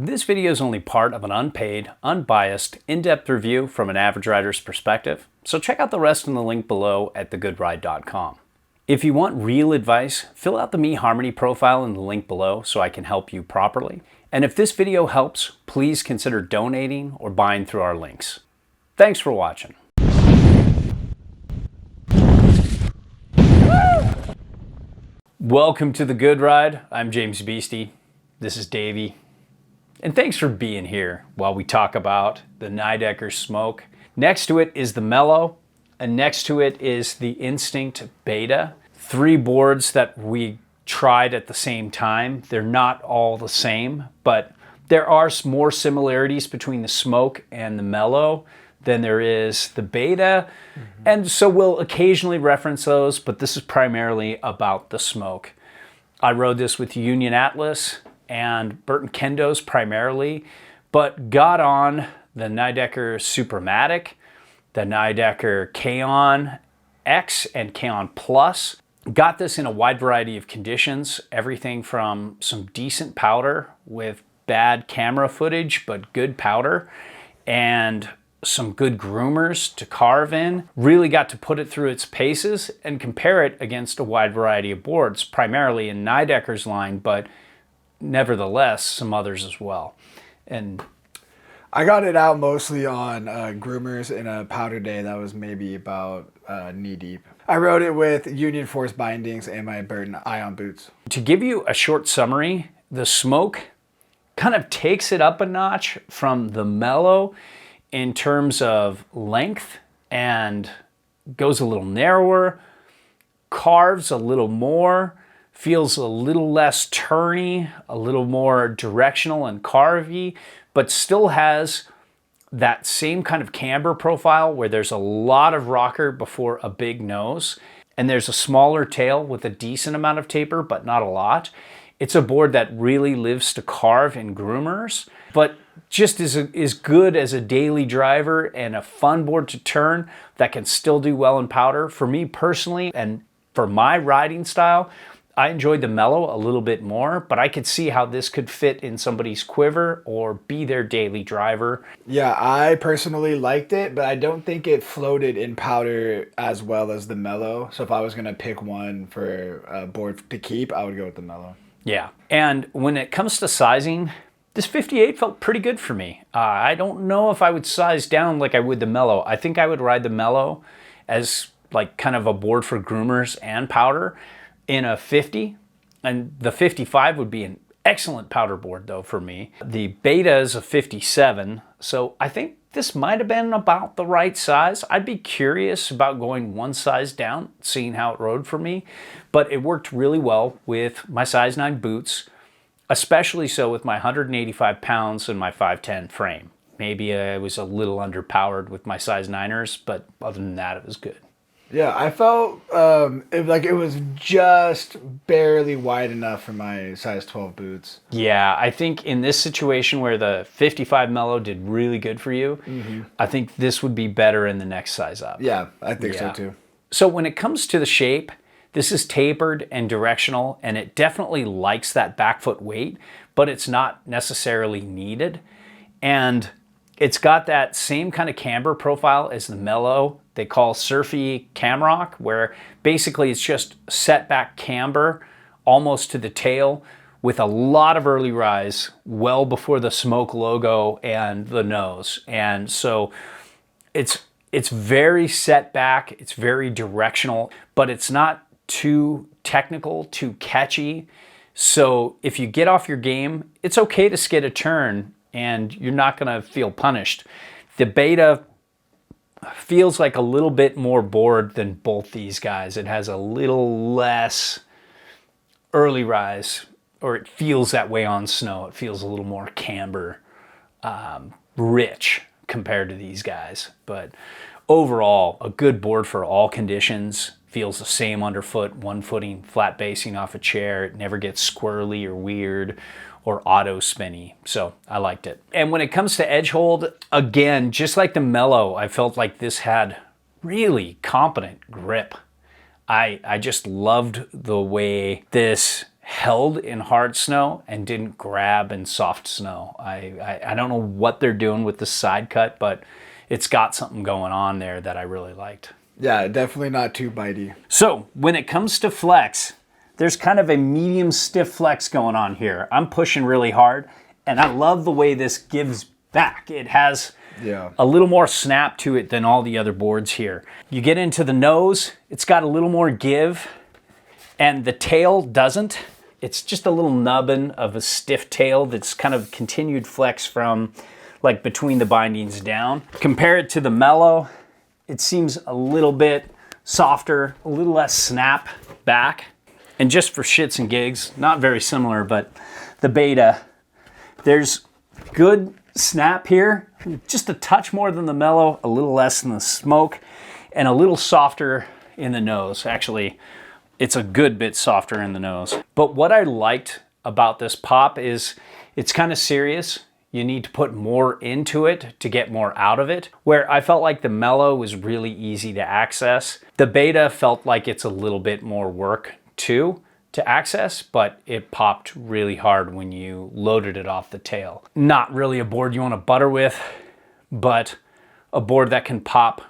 This video is only part of an unpaid, unbiased, in-depth review from an average rider's perspective, so check out the rest in the link below at thegoodride.com. If you want real advice, fill out the Me Harmony profile in the link below so I can help you properly. And if this video helps, please consider donating or buying through our links. Thanks for watching. Welcome to The Good Ride. I'm James Beastie. This is Davey. And thanks for being here while we talk about the Nidecker Smoke. Next to it is the Mellow, and next to it is the Instinct Beta. Three boards that we tried at the same time. They're not all the same, but there are more similarities between the Smoke and the Mellow than there is the Beta. And so we'll occasionally reference those, but this is primarily about the Smoke. I rode this with Union Atlas and Burton Kendos primarily, but got on the Nidecker Supermatic, the Nidecker K-On X and K-On Plus. Got this in a wide variety of conditions, everything from some decent powder with bad camera footage, but good powder, and some good groomers to carve in. Really got to put it through its paces and compare it against a wide variety of boards, primarily in Nidecker's line, but nevertheless some others as well. And I got it out mostly on groomers in a powder day that was maybe about knee deep. I rode it with Union Force bindings and my Burton Ion boots. To give you a short summary, the Smoke kind of takes it up a notch from the Mellow in terms of length and goes a little narrower, carves a little more, feels a little less turny, a little more directional and carvy, but still has that same kind of camber profile where there's a lot of rocker before a big nose, and there's a smaller tail with a decent amount of taper, but not a lot. It's a board that really lives to carve in groomers, but just is good as a daily driver and a fun board to turn that can still do well in powder. For me personally, and for my riding style, I enjoyed the Mellow a little bit more, but I could see how this could fit in somebody's quiver or be their daily driver. Yeah, I personally liked it, but I don't think it floated in powder as well as the Mellow. So if I was going to pick one for a board to keep, I would go with the Mellow. Yeah, and when it comes to sizing, this 58 felt pretty good for me. I don't know if I would size down like I would the Mellow. I think I would ride the Mellow as like kind of a board for groomers and powder in a 50, and the 55 would be an excellent powder board though for me. The Beta is a 57, so I think this might have been about the right size. I'd be curious about going one size down, seeing how it rode for me, but it worked really well with my size 9 boots, especially so with my 185 pounds and my 5'10 frame. Maybe I was a little underpowered with my size 9ers, but other than that, it was good. Yeah, I felt like it was just barely wide enough for my size 12 boots. Yeah, I think in this situation where the 55 Mellow did really good for you, I think this would be better in the next size up. Yeah, I think so too. So when it comes to the shape, this is tapered and directional, and it definitely likes that back foot weight, but it's not necessarily needed. And it's got that same kind of camber profile as the Mellow. They call surfy camrock, where basically it's just set back camber almost to the tail with a lot of early rise well before the Smoke logo and the nose. And so it's very set back, it's very directional, but it's not too technical, too catchy. So if you get off your game, it's okay to skid a turn and you're not gonna feel punished. The Beta feels like a little bit more board than both these guys. It has a little less early rise, or it feels that way on snow. It feels a little more camber, rich compared to these guys. But overall, a good board for all conditions. Feels the same underfoot, one footing, flat basing off a chair. It never gets squirrely or weird or auto spinny, so I liked it. And when it comes to edge hold, again, just like the Mellow, I felt like this had really competent grip. I just loved the way this held in hard snow and didn't grab in soft snow. I don't know what they're doing with the side cut, but it's got something going on there that I really liked. Yeah, definitely not too bitey. So when it comes to flex, there's kind of a medium stiff flex going on here. I'm pushing really hard, and I love the way this gives back. It has a little more snap to it than all the other boards here. You get into the nose, it's got a little more give, and the tail doesn't. It's just a little nubbin of a stiff tail that's kind of continued flex from like between the bindings down. Compare it to the Mellow, it seems a little bit softer, a little less snap back. And just for shits and gigs, not very similar, but the Beta, there's good snap here, just a touch more than the Mellow, a little less than the Smoke, and a little softer in the nose. Actually, it's a good bit softer in the nose. But what I liked about this pop is it's kind of serious. You need to put more into it to get more out of it. Where I felt like the Mellow was really easy to access. The Beta felt like it's a little bit more work too to access, but it popped really hard when you loaded it off the tail. Not really a board you want to butter with, but a board that can pop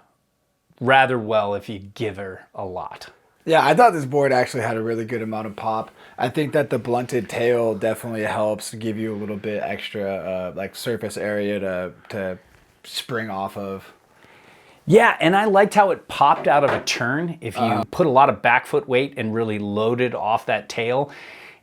rather well if you give her a lot. Yeah, I thought this board actually had a really good amount of pop. I think that the blunted tail definitely helps give you a little bit extra like surface area to spring off of. Yeah, and I liked how it popped out of a turn. If you put a lot of back foot weight and really loaded off that tail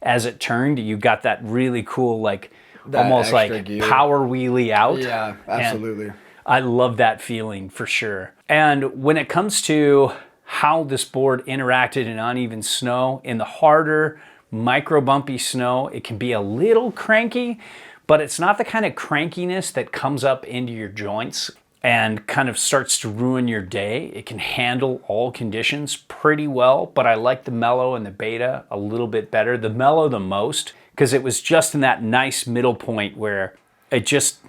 as it turned, you got that really cool, like almost like gear. Power wheelie out. Yeah, absolutely. And I love that feeling for sure. And when it comes to how this board interacted in uneven snow, in the harder, micro bumpy snow, it can be a little cranky, but it's not the kind of crankiness that comes up into your joints and kind of starts to ruin your day. It can handle all conditions pretty well, but I like the Mellow and the Beta a little bit better. The Mellow the most, because it was just in that nice middle point where it just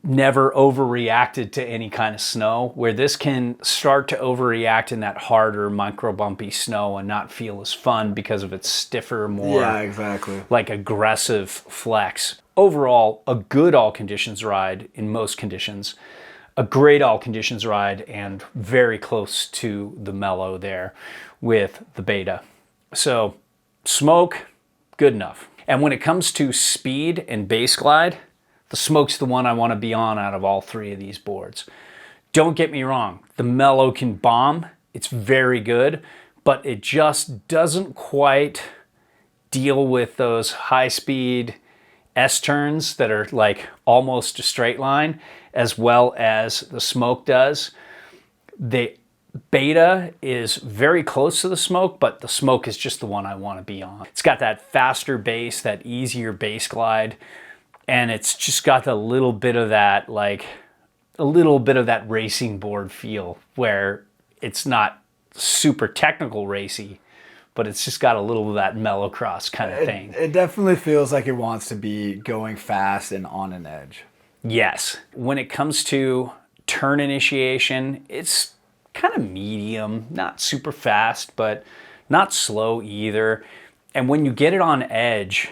never overreacted to any kind of snow, where this can start to overreact in that harder micro bumpy snow and not feel as fun because of its stiffer, more like aggressive flex. Overall, a good all conditions ride in most conditions. A great all conditions ride and very close to the Mellow there with the Beta. So Smoke, good enough. And when it comes to speed and bass glide, the Smoke's the one I want to be on out of all three of these boards. Don't get me wrong, the Mellow can bomb. It's very good, but it just doesn't quite deal with those high speed S-turns that are like almost a straight line as well as the Smoke does. The Beta is very close to the Smoke, but the Smoke is just the one I want to be on. It's got that faster bass, that easier bass glide, and it's just got a little bit of that, like a little bit of that racing board feel where it's not super technical racy, but it's just got a little of that mellowcross kind of thing. It definitely feels like it wants to be going fast and on an edge. Yes. When it comes to turn initiation, it's kind of medium, not super fast, but not slow either. And when you get it on edge,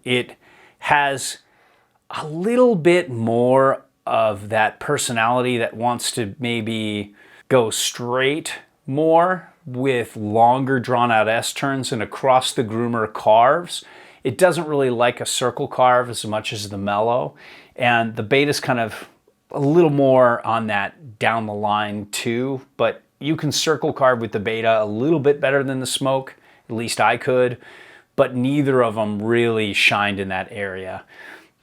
it has a little bit more of that personality that wants to maybe go straight more with longer drawn out S-turns and across the groomer carves. It doesn't really like a circle carve as much as the Mellow. And the Beta's kind of a little more on that down the line too, but you can circle carve with the Beta a little bit better than the Smoke, at least I could, but neither of them really shined in that area.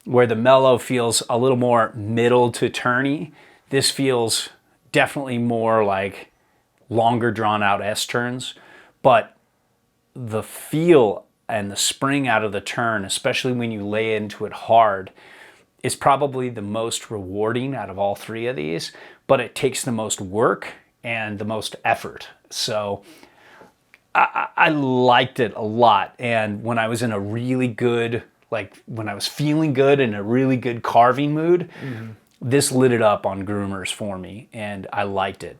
Where the Mellow feels a little more middle to turny, this feels definitely more like longer drawn out S-turns, but the feel and the spring out of the turn, especially when you lay into it hard, is probably the most rewarding out of all three of these, but it takes the most work and the most effort. So I liked it a lot. And when I was in a really good, like when I was feeling good in a really good carving mood, this lit it up on groomers for me and I liked it.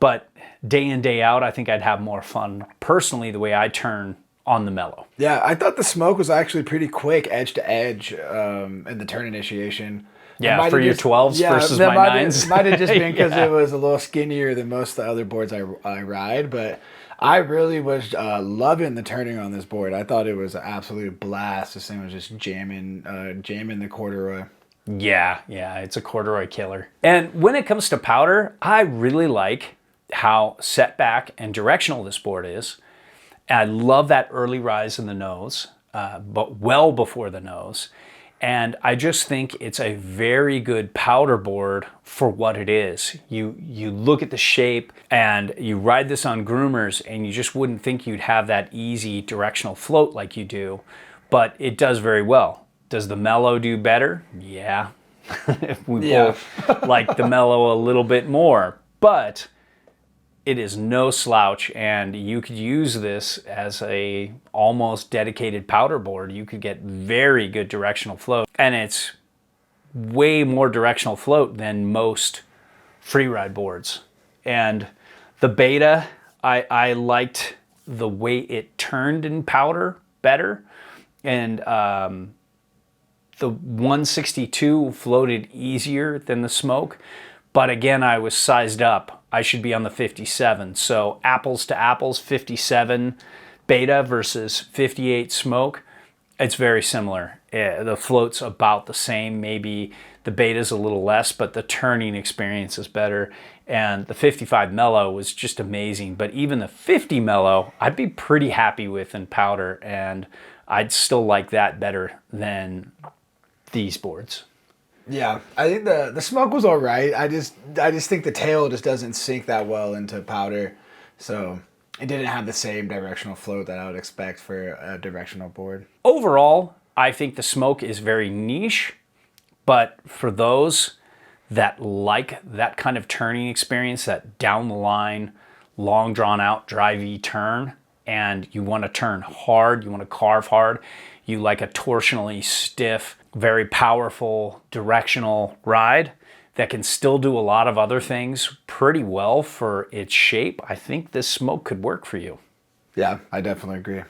But day in, day out, I think I'd have more fun personally the way I turn on the mellow. Yeah, I thought the smoke was actually pretty quick, edge to edge, in the turn initiation. Yeah, for your 12s versus my 9s. Might have just been because Yeah. it was a little skinnier than most of the other boards I ride, but I really was loving the turning on this board. I thought it was an absolute blast. This thing was just jamming the corduroy. Yeah, it's a corduroy killer. And when it comes to powder, I really like how setback and directional this board is. I love that early rise in the nose, but well before the nose. And I just think it's a very good powder board for what it is. You look at the shape and you ride this on groomers and you just wouldn't think you'd have that easy directional float like you do, but it does very well. Does the mellow do better? Yeah. We both like the mellow a little bit more, but it is no slouch, and you could use this as a almost dedicated powder board. You could get very good directional float, and it's way more directional float than most freeride boards. And the Beta, I liked the way it turned in powder better, and the 162 floated easier than the smoke. But again, I was sized up. I should be on the 57. So apples to apples, 57 Beta versus 58 smoke, it's very similar. The float's about the same. Maybe the Beta's a little less, but the turning experience is better. And the 55 mellow was just amazing. But even the 50 mellow, I'd be pretty happy with in powder, and I'd still like that better than these boards. Yeah, I think the smoke was all right. I just think the tail just doesn't sink that well into powder, so it didn't have the same directional float that I would expect for a directional board. Overall, I think the smoke is very niche, but for those that like that kind of turning experience, that down the line, long drawn out drivey turn, and you want to turn hard, you want to carve hard, you like a torsionally stiff, very powerful directional ride that can still do a lot of other things pretty well for its shape, I think this smoke could work for you. Yeah, I definitely agree.